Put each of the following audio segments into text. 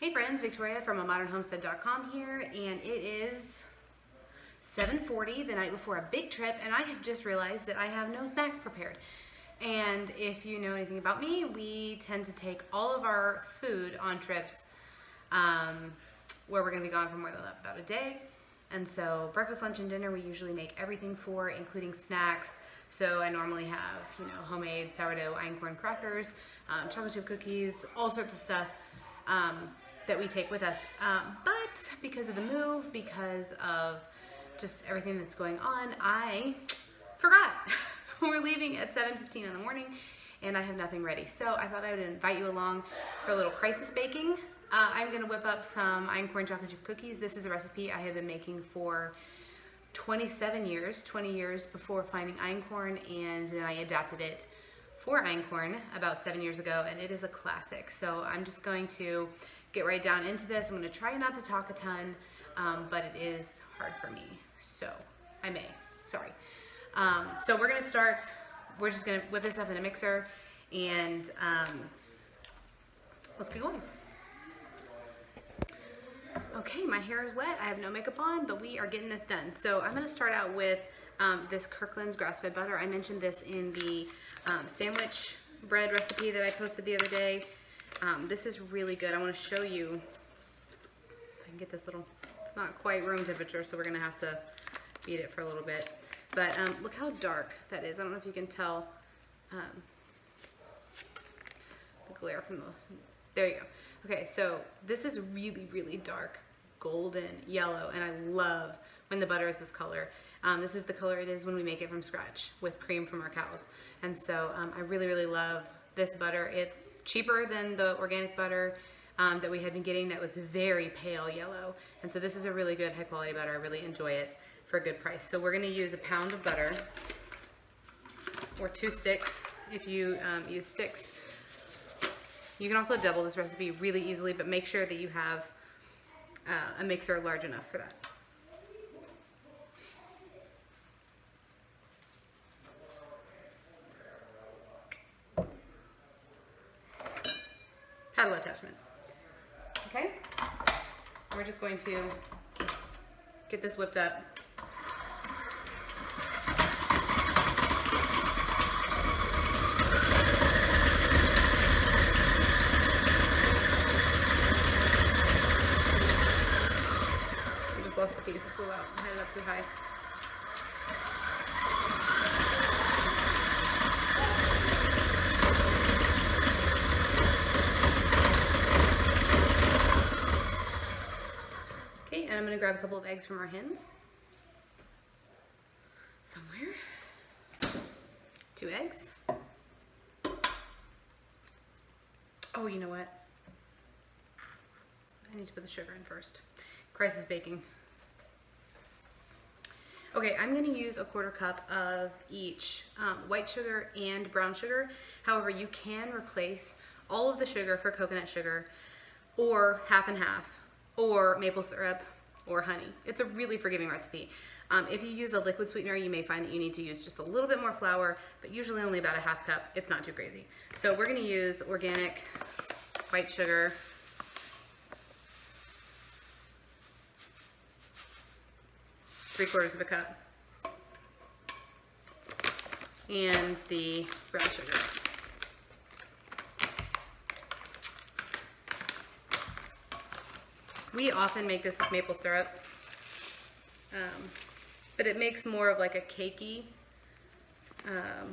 Hey friends, Victoria from amodernhomestead.com here, and it is 7:40 the night before a big trip, and I have just realized that I have no snacks prepared. And if you know anything about me, we tend to take all of our food on trips where we're going to be gone for more than about a day. And so breakfast, lunch, and dinner we usually make everything for, including snacks. So I normally have, homemade sourdough Einkorn crackers, chocolate chip cookies, all sorts of stuff that we take with us. But because of the move, because of just everything that's going on, I forgot. We're leaving at 7:15 in the morning and I have nothing ready. So I thought I would invite you along for a little crisis baking. I'm gonna whip up some Einkorn chocolate chip cookies. This is a recipe I have been making for 27 years, 20 years before finding Einkorn, and then I adapted it for Einkorn about 7 years ago, and it is a classic. So I'm just going to get right down into this. I'm going to try not to talk a ton, but it is hard for me. So so we're going to start. We're just going to whip this up in a mixer, and let's get going. Okay, my hair is wet. I have no makeup on, but we are getting this done. So I'm going to start out with this Kirkland's grass-fed butter. I mentioned this in the sandwich bread recipe that I posted the other day. This is really good. I want to show you. I can get this little, it's not quite room temperature, so we're going to have to beat it for a little bit. But look how dark that is. I don't know if you can tell the glare from the, there you go. Okay, so this is really, really dark golden yellow, and I love when the butter is this color. This is the color it is when we make it from scratch with cream from our cows. And so I really, really love this butter. It's cheaper than the organic butter that we had been getting that was very pale yellow. And so this is a really good high quality butter. I really enjoy it for a good price. So we're gonna use a pound of butter, or 2 sticks if you use sticks. You can also double this recipe really easily, but make sure that you have a mixer large enough for that. Paddle attachment. Okay? We're just going to get this whipped up. Lost a piece, it flew out. I had it up too high. Okay, and I'm going to grab a couple of eggs from our hens. Somewhere. 2 eggs. Oh, you know what? I need to put the sugar in first. Crisis baking. Okay, I'm going to use a 1/4 cup of each white sugar and brown sugar. However, you can replace all of the sugar for coconut sugar, or half and half, or maple syrup, or honey. It's a really forgiving recipe. If you use a liquid sweetener, you may find that you need to use just a little bit more flour, but usually only about a 1/2 cup. It's not too crazy. So we're going to use organic white sugar. ¾ cup, and the brown sugar. We often make this with maple syrup, but it makes more of like a cakey, a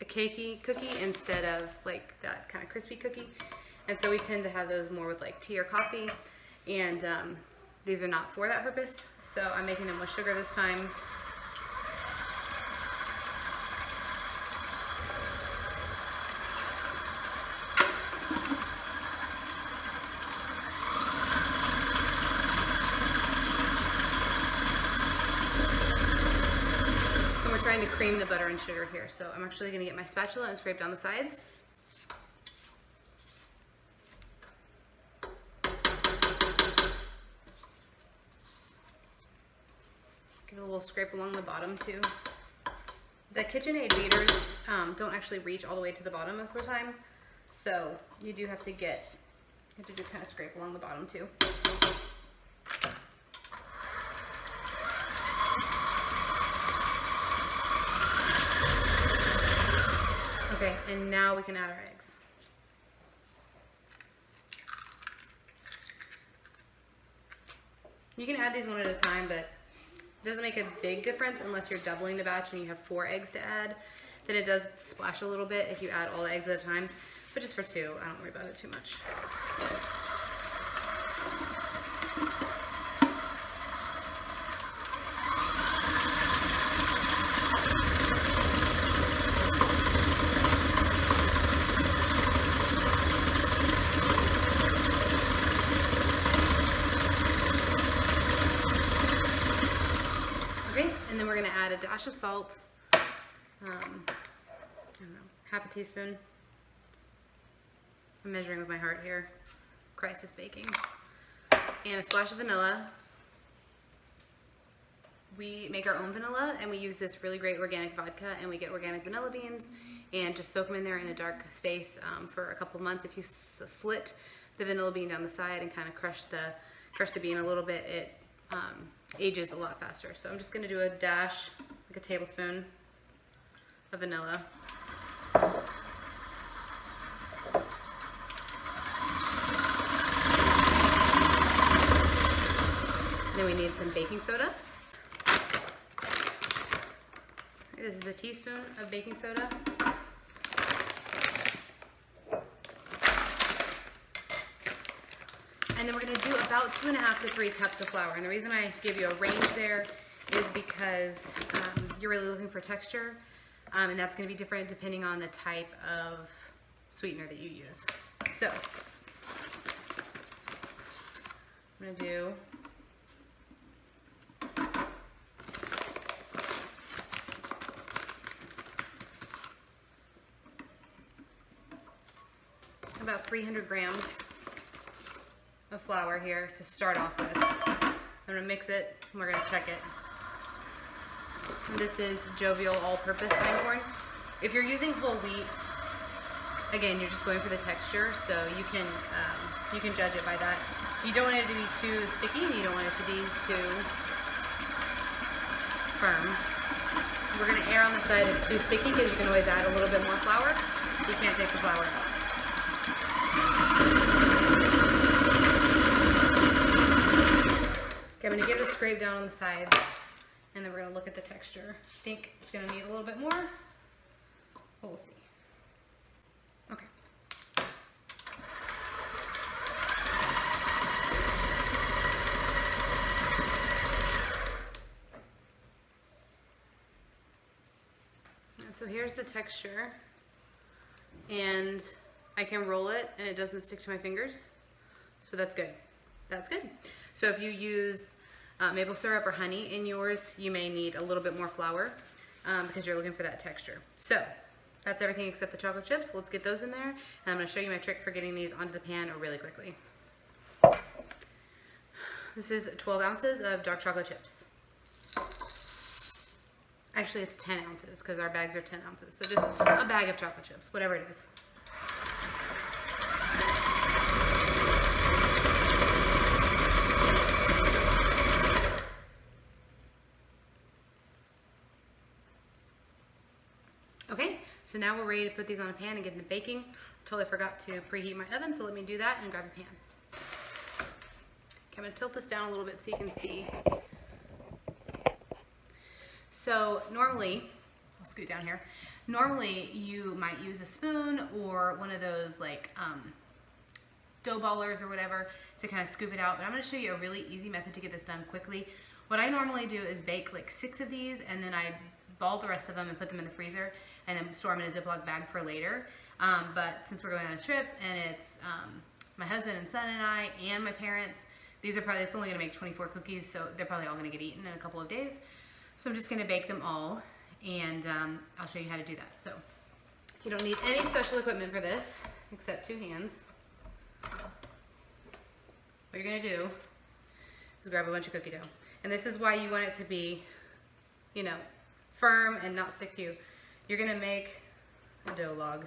cakey cookie instead of like that kind of crispy cookie. And so we tend to have those more with like tea or coffee, and these are not for that purpose, so I'm making them with sugar this time. And we're trying to cream the butter and sugar here, so I'm actually going to get my spatula and scrape down the sides. A little scrape along the bottom too. The KitchenAid beaters don't actually reach all the way to the bottom most of the time, So you do have to kind of scrape along the bottom too. Okay, and now we can add our eggs. You can add these one at a time, but it doesn't make a big difference unless you're doubling the batch and you have 4 eggs to add. Then it does splash a little bit if you add all the eggs at a time, but just for 2, I don't worry about it too much. And then we're going to add a dash of salt, I don't know, half a teaspoon. I'm measuring with my heart here. Crisis baking. And a splash of vanilla. We make our own vanilla and we use this really great organic vodka, and we get organic vanilla beans and just soak them in there in a dark space for a couple of months. If you slit the vanilla bean down the side and kind of crush the bean a little bit, it ages a lot faster. So I'm just going to do a dash, like a tablespoon of vanilla. Then we need some baking soda. This is a teaspoon of baking soda. And then we're going to do about 2.5 to 3 cups of flour. And the reason I give you a range there is because you're really looking for texture. And that's going to be different depending on the type of sweetener that you use. So, I'm going to do about 300 grams of flour here to start off with. I'm going to mix it and we're going to check it. And this is Jovial all-purpose Einkorn. If you're using whole wheat, again, you're just going for the texture, so you can judge it by that. You don't want it to be too sticky and you don't want it to be too firm. We're going to err on the side of too sticky because you can always add a little bit more flour. You can't take the flour out. Okay, I'm going to give it a scrape down on the sides, and then we're going to look at the texture. I think it's going to need a little bit more, but we'll see. Okay. And so here's the texture, and I can roll it and it doesn't stick to my fingers, so that's good. That's good. So if you use maple syrup or honey in yours, you may need a little bit more flour because you're looking for that texture. So that's everything except the chocolate chips. Let's get those in there, and I'm going to show you my trick for getting these onto the pan really quickly. This is 12 ounces of dark chocolate chips. Actually, it's 10 ounces because our bags are 10 ounces. So just a bag of chocolate chips, whatever it is. Okay, so now we're ready to put these on a pan and get into baking. Totally forgot to preheat my oven, so let me do that and grab a pan. Okay, I'm gonna tilt this down a little bit so you can see. So normally, I'll scoot down here. Normally you might use a spoon or one of those like dough ballers or whatever to kind of scoop it out, but I'm gonna show you a really easy method to get this done quickly. What I normally do is bake like 6 of these, and then I ball the rest of them and put them in the freezer and then store them in a Ziploc bag for later. But since we're going on a trip and it's my husband and son and I and my parents, it's only gonna make 24 cookies, so they're probably all gonna get eaten in a couple of days. So I'm just gonna bake them all, and I'll show you how to do that. So you don't need any special equipment for this except 2 hands. What you're gonna do is grab a bunch of cookie dough. And this is why you want it to be, you know, firm and not stick to you. You're gonna make a dough log.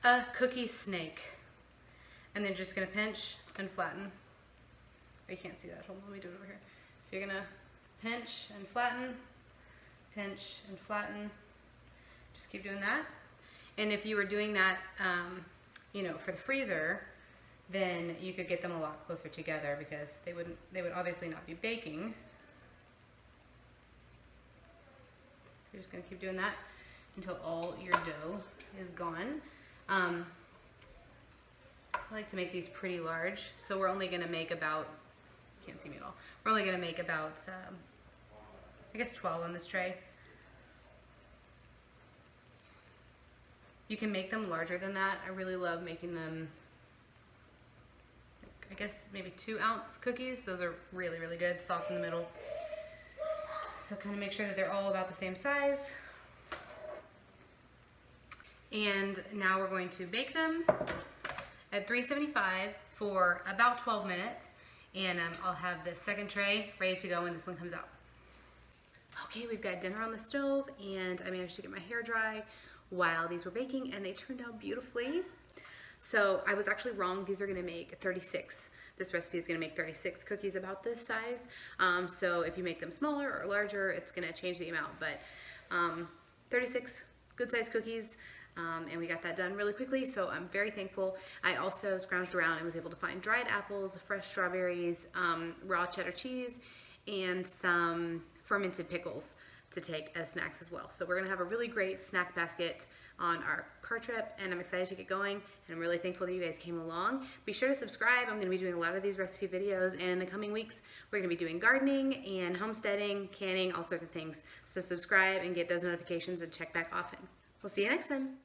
a cookie snake. And then just gonna pinch and flatten. Oh, you can't see that, hold on, let me do it over here. So you're gonna pinch and flatten, pinch and flatten. Just keep doing that. And if you were doing that, you know, for the freezer, then you could get them a lot closer together because they would obviously not be baking. You're just gonna keep doing that until all your dough is gone. I like to make these pretty large, so we're only gonna make about, can't see me at all, we're only gonna make about, I guess 12 on this tray. You can make them larger than that. I really love making them, I guess maybe 2-ounce cookies. Those are really, really good, soft in the middle. So kind of make sure that they're all about the same size. And now we're going to bake them at 375 for about 12 minutes. And I'll have the second tray ready to go when this one comes out. Okay, we've got dinner on the stove and I managed to get my hair dry while these were baking and they turned out beautifully. So I was actually wrong. These are gonna make 36. This recipe is gonna make 36 cookies about this size. So if you make them smaller or larger, it's gonna change the amount, but 36 good sized cookies. And we got that done really quickly, so I'm very thankful. I also scrounged around and was able to find dried apples, fresh strawberries, raw cheddar cheese, and some fermented pickles to take as snacks as well. So we're gonna have a really great snack basket on our car trip, and I'm excited to get going, and I'm really thankful that you guys came along. Be sure to subscribe. I'm gonna be doing a lot of these recipe videos, and in the coming weeks, we're gonna be doing gardening and homesteading, canning, all sorts of things. So subscribe and get those notifications and check back often. We'll see you next time.